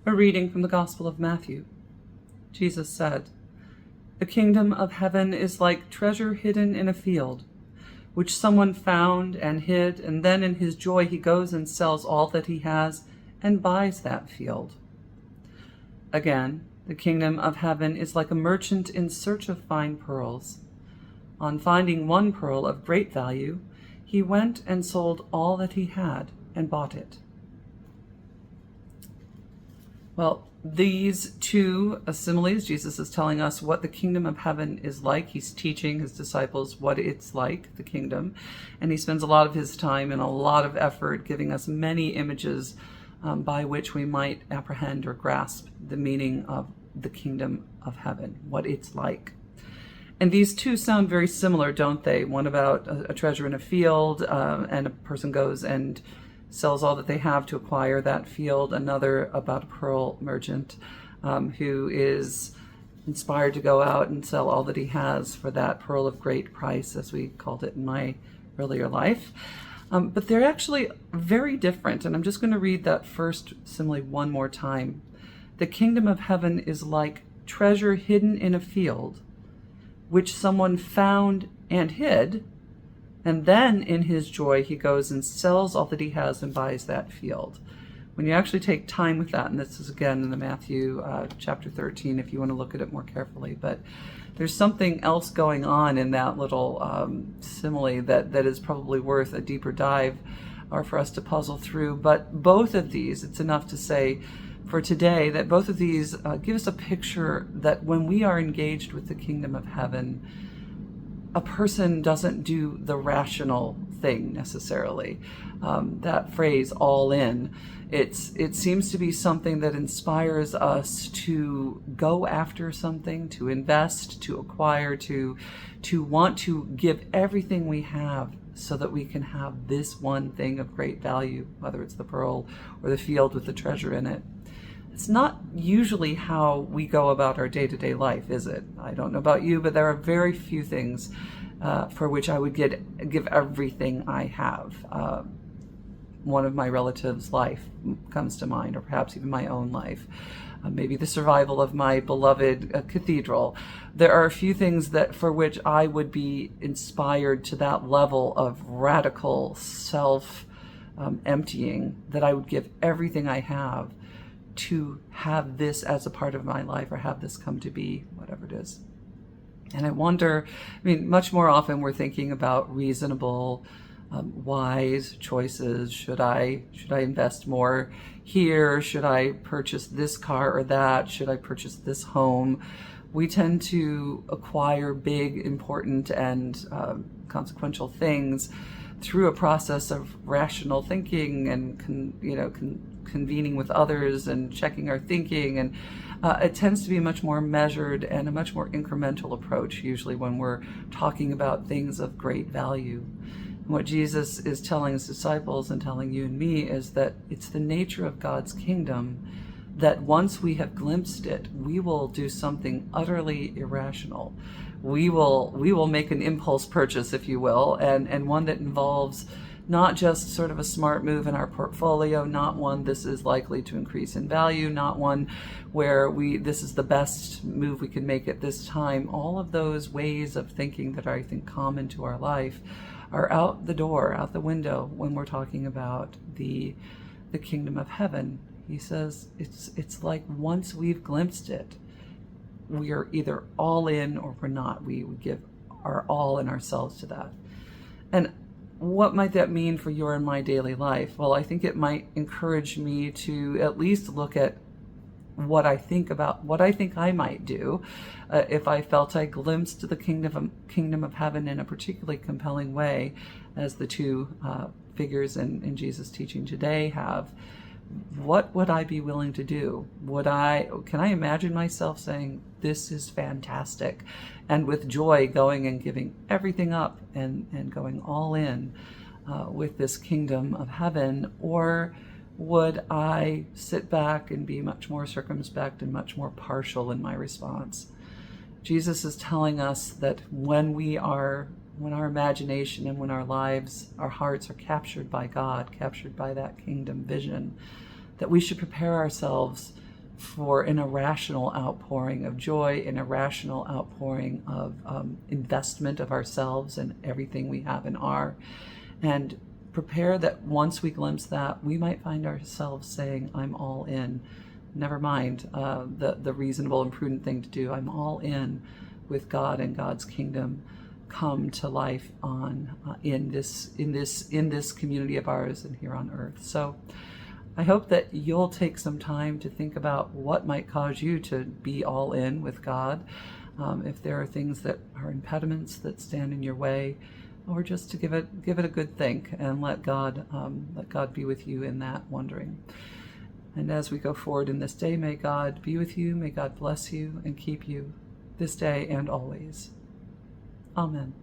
A reading from the Gospel of Matthew. Jesus said, "The kingdom of heaven is like treasure hidden in a field, which someone found and hid, and then in his joy he goes and sells all that he has and buys that field. Again, the kingdom of heaven is like a merchant in search of fine pearls. On finding one pearl of great value, he went and sold all that he had and bought it." Well, these two similes, Jesus is telling us what the kingdom of heaven is like. He's teaching his disciples what it's like, the kingdom. And he spends a lot of his time and a lot of effort giving us many images by which we might apprehend or grasp the meaning of the kingdom of heaven, what it's like. And these two sound very similar, don't they? One about a treasure in a field, and a person goes and sells all that they have to acquire that field. Another about a pearl merchant who is inspired to go out and sell all that he has for that pearl of great price, as we called it in my earlier life. But they're actually very different. And I'm just going to read that first simile one more time. The kingdom of heaven is like treasure hidden in a field, which someone found and hid, and then in his joy, he goes and sells all that he has and buys that field. When you actually take time with that, and this is again in the Matthew chapter 13, if you want to look at it more carefully, but there's something else going on in that little simile that is probably worth a deeper dive or for us to puzzle through. But both of these, it's enough to say for today that both of these give us a picture that when we are engaged with the kingdom of heaven, a person doesn't do the rational thing necessarily. That phrase, all in, it seems to be something that inspires us to go after something, to invest, to acquire, to want to give everything we have so that we can have this one thing of great value, whether it's the pearl or the field with the treasure in it. It's not usually how we go about our day-to-day life, is it? I don't know about you, but there are very few things for which I would give everything I have. One of my relatives' life comes to mind, or perhaps even my own life. Maybe the survival of my beloved cathedral. There are a few things that for which I would be inspired to that level of radical self-emptying, that I would give everything I have to have this as a part of my life, or have this come to be, whatever it is. And I wonder, much more often we're thinking about reasonable, wise choices. Should I invest more here? Should I purchase this car or that? Should I purchase this home? We tend to acquire big, important, and consequential things through a process of rational thinking and convening with others and checking our thinking, and it tends to be a much more measured and a much more incremental approach usually when we're talking about things of great value. And what Jesus is telling his disciples and telling you and me is that it's the nature of God's kingdom that once we have glimpsed it, we will do something utterly irrational. We will make an impulse purchase, if you will, and one that involves not just sort of a smart move in our portfolio, not one this is likely to increase in value, not one where this is the best move we can make at this time. All of those ways of thinking that are, I think, common to our life are out the door, out the window when we're talking about the kingdom of heaven. He says it's like once we've glimpsed it, we are either all in or we're not. We give our all in ourselves to that. And what might that mean for your and my daily life? Well, I think it might encourage me to at least look at what I think I might do if I felt I glimpsed the kingdom of heaven in a particularly compelling way, as the two figures in Jesus' teaching today have. What would I be willing to do? Can I imagine myself saying, this is fantastic, and with joy going and giving everything up and going all in with this kingdom of heaven? Or would I sit back and be much more circumspect and much more partial in my response? Jesus is telling us that when our imagination and when our lives, our hearts are captured by God, captured by that kingdom vision, that we should prepare ourselves for an irrational outpouring of joy, an irrational outpouring of investment of ourselves and everything we have and are. And prepare that once we glimpse that, we might find ourselves saying, I'm all in. Never mind the reasonable and prudent thing to do. I'm all in with God and God's kingdom come to life on in this community of ours and here on earth. So I hope that you'll take some time to think about what might cause you to be all in with God. If there are things that are impediments that stand in your way, or just to give it a good think and let God be with you in that wondering. And as we go forward in this day, may God be with you, may God bless you and keep you this day and always. Amen.